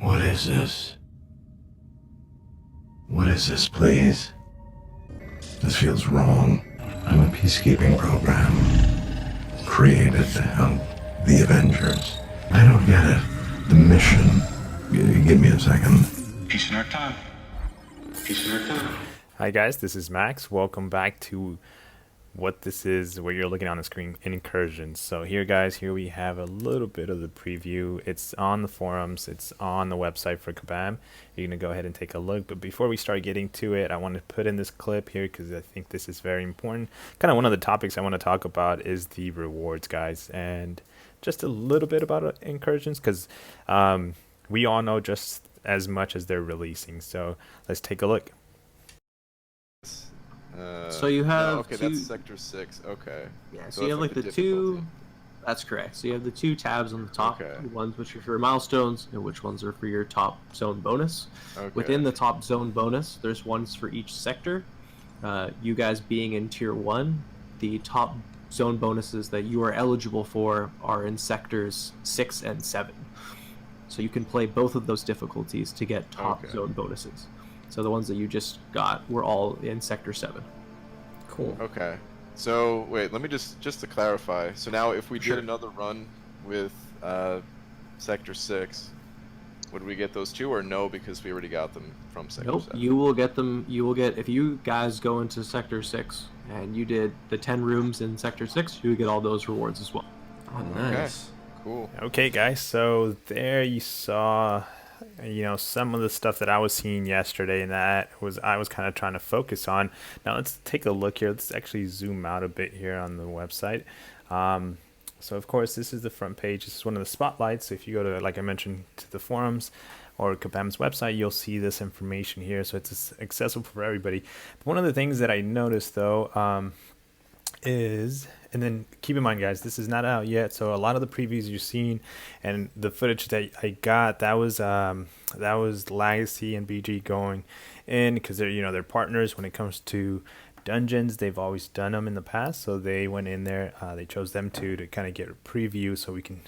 What is this? What is this, please? This feels wrong. I'm a peacekeeping program created to help the Avengers. I don't get it. The mission. Give me a second. Peace in our time. Peace in our time. Hi guys, this is Max. Welcome back to what you're looking on the screen, Incursions. So here we have a little bit of the preview. It's on the forums, it's on the website for Kabam. You're gonna go ahead and take a look, but before we start getting to it, I want to put in this clip here because I think this is very important. Kind of one of the topics I want to talk about is the rewards, guys, and just a little bit about Incursions because we all know just as much as they're releasing. So let's take a look. So you have okay, two, that's Sector 6, okay. yeah, so So you have that's like like the the two, that's correct. So you have the two tabs on the top, Okay. the ones which are for milestones and which ones are for your top zone bonus. Okay. Within the top zone bonus, there's ones for each sector. You guys being in tier 1, the top zone bonuses that you are eligible for are in sectors 6 and 7. So you can play both of those difficulties to get top Okay. zone bonuses. So the ones that you just got were all in sector 7. Cool. Okay. So, wait, let me just to clarify. So now if we Sure. did another run with Sector 6, would we get those two or no because we already got them from Sector Nope, 7? you will get them. You will get, if you guys go into Sector 6 and you did the 10 rooms in Sector 6, you would get all those rewards as well. Oh, nice. Cool. Okay guys, so there you saw some of the stuff that I was seeing yesterday, and I was kind of trying to focus on. Now let's take a look here. Let's actually zoom out a bit here on the website. So of course this is the front page. This is one of the spotlights. So if you go to, like I mentioned, to the forums or Kabam's website, you'll see this information here, so it's accessible for everybody. But one of the things that I noticed though is, and then keep in mind guys, this is not out yet, so a lot of the previews you're seeing and the footage that I got, that was Lagacy and BG going in because they're partners when it comes to dungeons. They've always done them in the past, so they went in there, they chose them to kind of get a preview so we can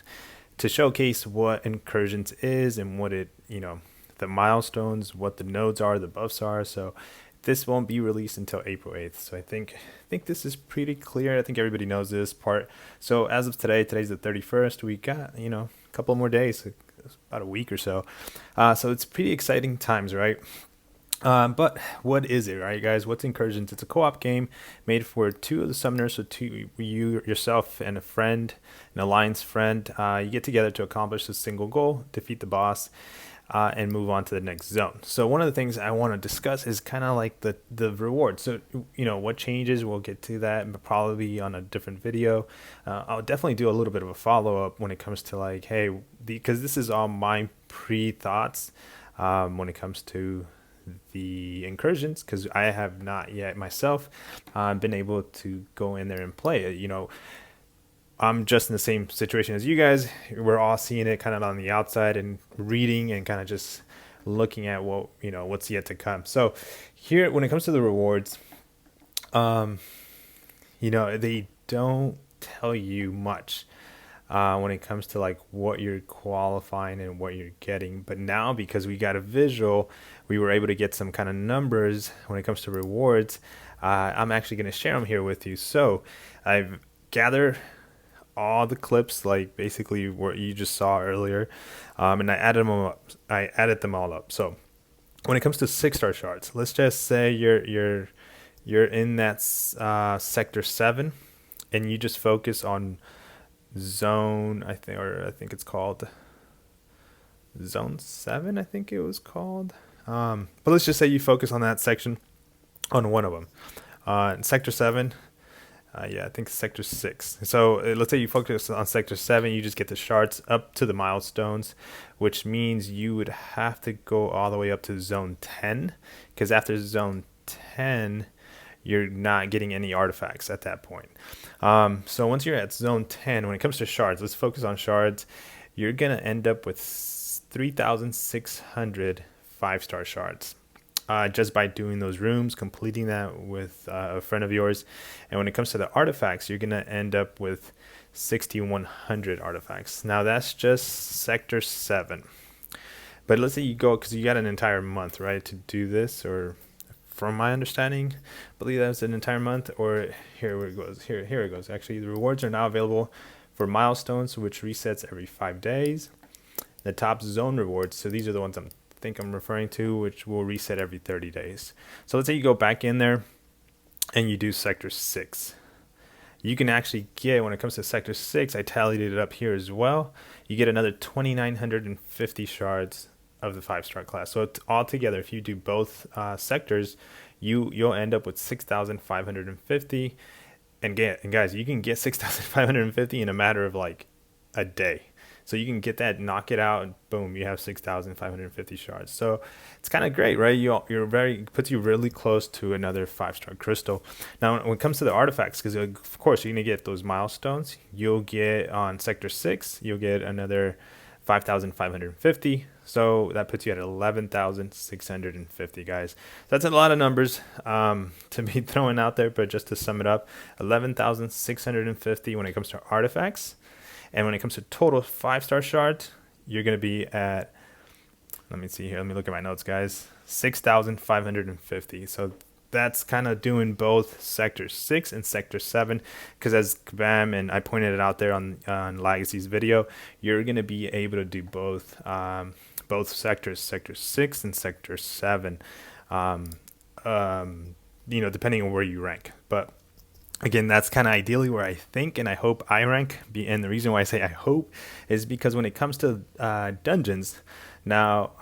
to showcase what Incursions is and what it, the milestones, what the nodes are, the buffs are. So this won't be released until April 8th. So I think this is pretty clear. I think everybody knows this part. So as of today's the 31st. We got, a couple more days, about a week or so. So it's pretty exciting times, right? But what is it, right, guys? What's Incursions? It's a co-op game made for two of the summoners, so you, yourself, and a friend, an alliance friend. You get together to accomplish a single goal, defeat the boss, and move on to the next zone. So one of the things I want to discuss is kind of like the reward. So what changes, we'll get to that, but probably on a different video. I'll definitely do a little bit of a follow-up when it comes to like, hey, because this is all my pre-thoughts when it comes to the Incursions, because I have not yet myself been able to go in there and play it. I'm just in the same situation as you guys. We're all seeing it kind of on the outside and reading and kind of just looking at what's yet to come. So here, when it comes to the rewards, they don't tell you much when it comes to like what you're qualifying and what you're getting. But now, because we got a visual, we were able to get some kind of numbers when it comes to rewards. I'm actually going to share them here with you. So I've gathered all the clips, like basically what you just saw earlier, and I added them all up. So when it comes to 6-star shards, let's just say you're in that sector 7 and you just focus on zone, I think it's called zone 7, I think it was called, but let's just say you focus on that section, on one of them, in sector 7. I think sector 6. So let's say you focus on sector 7, you just get the shards up to the milestones, which means you would have to go all the way up to zone 10, because after zone 10, you're not getting any artifacts at that point. So once you're at zone 10, when it comes to shards, let's focus on shards. You're going to end up with 3,600 5-star shards. Just by doing those rooms, completing that with a friend of yours. And when it comes to the artifacts, you're going to end up with 6,100 artifacts. Now that's just sector 7. But let's say you go, because you got an entire month, right, to do this, or from my understanding, I believe that was an entire month. Or here it goes. Here it goes. Actually, the rewards are now available for milestones, which resets every 5 days. The top zone rewards, so these are the ones I'm referring to, which will reset every 30 days. So let's say you go back in there and you do sector 6. You can actually get, when it comes to sector 6, I tallied it up here as well, you get another 2,950 shards of the 5-star class. So it's altogether, if you do both sectors, you'll end up with 6,550. And guys, you can get 6,550 in a matter of like a day. So you can get that, knock it out, and boom, you have 6,550 shards. So it's kind of great, right? Puts you really close to another 5-star crystal. Now, when it comes to the artifacts, because of course you're gonna get those milestones. You'll get on sector 6, you'll get another 5,550. So that puts you at 11,650, guys. That's a lot of numbers to be throwing out there, but just to sum it up, 11,650 when it comes to artifacts. And when it comes to total 5-star shards, you're going to be at, let me see here, let me look at my notes, guys, 6,550. So that's kind of doing both sector 6 and sector 7, because as Kabam and I pointed it out there on Lagacy's video, you're going to be able to do both sectors, sector 6 and sector 7, depending on where you rank. But again, that's kind of ideally where I think and I hope I rank. And the reason why I say I hope is because when it comes to dungeons, now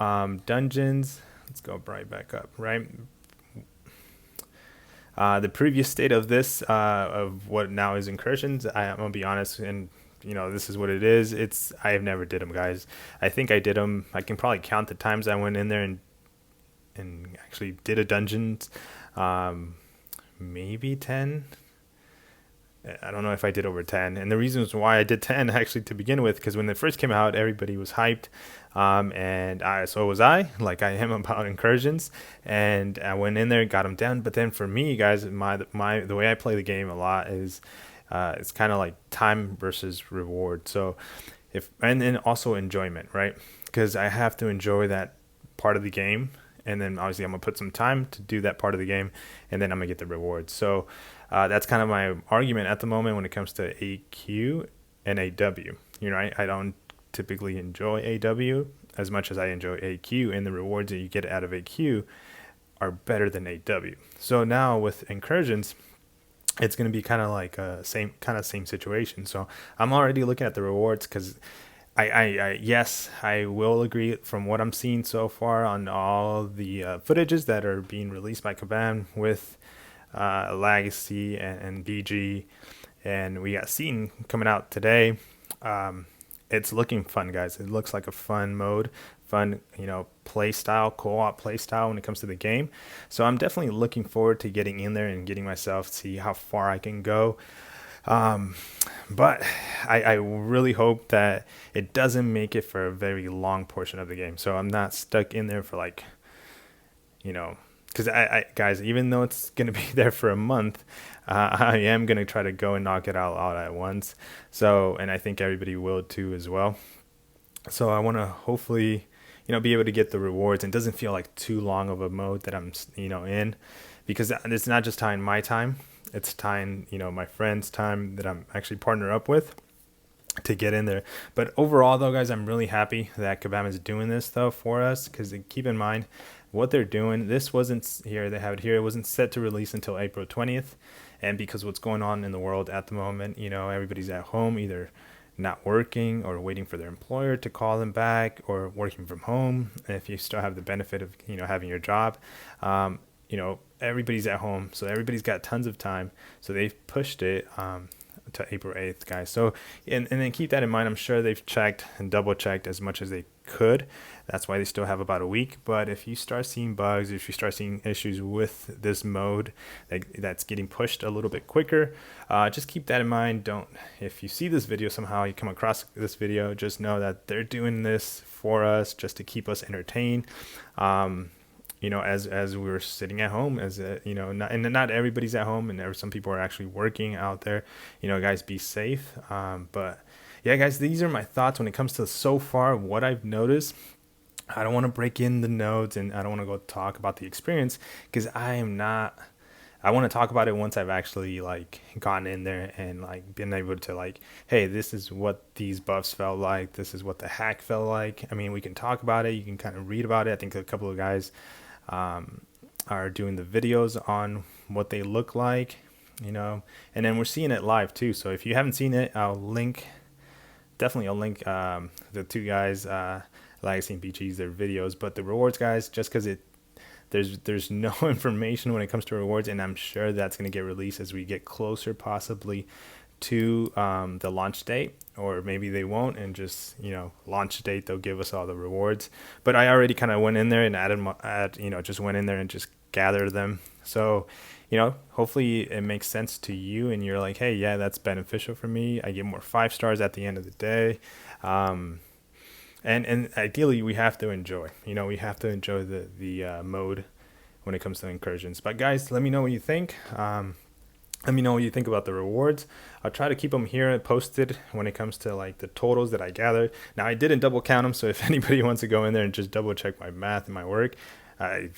dungeons, let's go right back up, right? The previous state of this, of what now is Incursions, I'm going to be honest, and this is what it is. I have never did them, guys. I think I did them. I can probably count the times I went in there and actually did a dungeons, maybe 10. I don't know if I did over 10. And the reasons why I did 10 actually to begin with, because when it first came out, everybody was hyped. So was I, like I am about Incursions. And I went in there and got them down. But then for me, guys, the way I play the game a lot is it's kind of like time versus reward. So and then also enjoyment, right? Because I have to enjoy that part of the game. And then obviously I'm going to put some time to do that part of the game. And then I'm going to get the rewards. So that's kind of my argument at the moment when it comes to AQ and AW. I don't typically enjoy AW as much as I enjoy AQ, and the rewards that you get out of AQ are better than AW. So now with Incursions, it's going to be kind of like a same situation. So I'm already looking at the rewards, because yes, I will agree from what I'm seeing so far on all the footages that are being released by Kabam with Lagacy and DG, and we got Scene coming out today. It's looking fun, guys. It looks like a fun mode, play style, co-op play style when it comes to the game. So I'm definitely looking forward to getting in there and getting myself, see how far I can go. But I really hope that it doesn't make it for a very long portion of the game. So I'm not stuck in there for because guys, even though it's going to be there for a month, I am going to try to go and knock it all at once. So, and I think everybody will too as well. So I want to hopefully, be able to get the rewards, and it doesn't feel like too long of a mode that I'm, in, because it's not just tying my time. It's tying, my friend's time that I'm actually partnered up with to get in there. But overall, though, guys, I'm really happy that Kabam is doing this, though, for us, because keep in mind what they're doing. This wasn't here. They have it here. It wasn't set to release until April 20th. And because what's going on in the world at the moment, everybody's at home, either not working or waiting for their employer to call them back, or working from home. And if you still have the benefit of, having your job, everybody's at home, so everybody's got tons of time. So they've pushed it to April 8th, guys. So and then keep that in mind. I'm sure they've checked and double checked as much as they could. That's why they still have about a week. But if you start seeing bugs, if you start seeing issues with this mode that's getting pushed a little bit quicker, just keep that in mind. If you see this video somehow, you come across this video, just know that they're doing this for us just to keep us entertained. As we were sitting at home, not everybody's at home, and some people are actually working out there. Guys, be safe. But yeah, guys, these are my thoughts when it comes to so far what I've noticed. I don't want to break in the nodes, and I don't want to go talk about the experience, because I want to talk about it once I've actually like gone in there and like been able to like, hey, this is what these buffs felt like. This is what the hack felt like. I mean, we can talk about it. You can kind of read about it. I think a couple of guys are doing the videos on what they look like, you know, and then we're seeing it live too. So if you haven't seen it, I'll link the two guys, Lagacy and BG's, their videos. But the rewards, guys, just because there's no information when it comes to rewards, and I'm sure that's going to get released as we get closer possibly to the launch date, or maybe they won't, and just, you know, launch date they'll give us all the rewards. But I already kind of went in there and just went in there and just gathered them. So, you know, hopefully it makes sense to you and you're like, hey, yeah, that's beneficial for me. I get more 5 stars at the end of the day. And ideally we have to enjoy, you know, we have to enjoy the mode when it comes to incursions. But guys, let me know what you think. Let me know what you think about the rewards. I'll try to keep them here posted when it comes to like the totals that I gathered. Now, I didn't double count them, so if anybody wants to go in there and just double check my math and my work,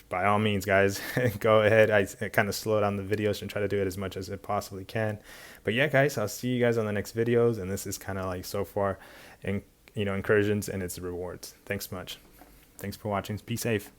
by all means, guys, go ahead. I kind of slow down the videos and try to do it as much as it possibly can. But yeah, guys, I'll see you guys on the next videos. And this is kind of like so far in, you know, incursions and its rewards. Thanks much. Thanks for watching. Be safe.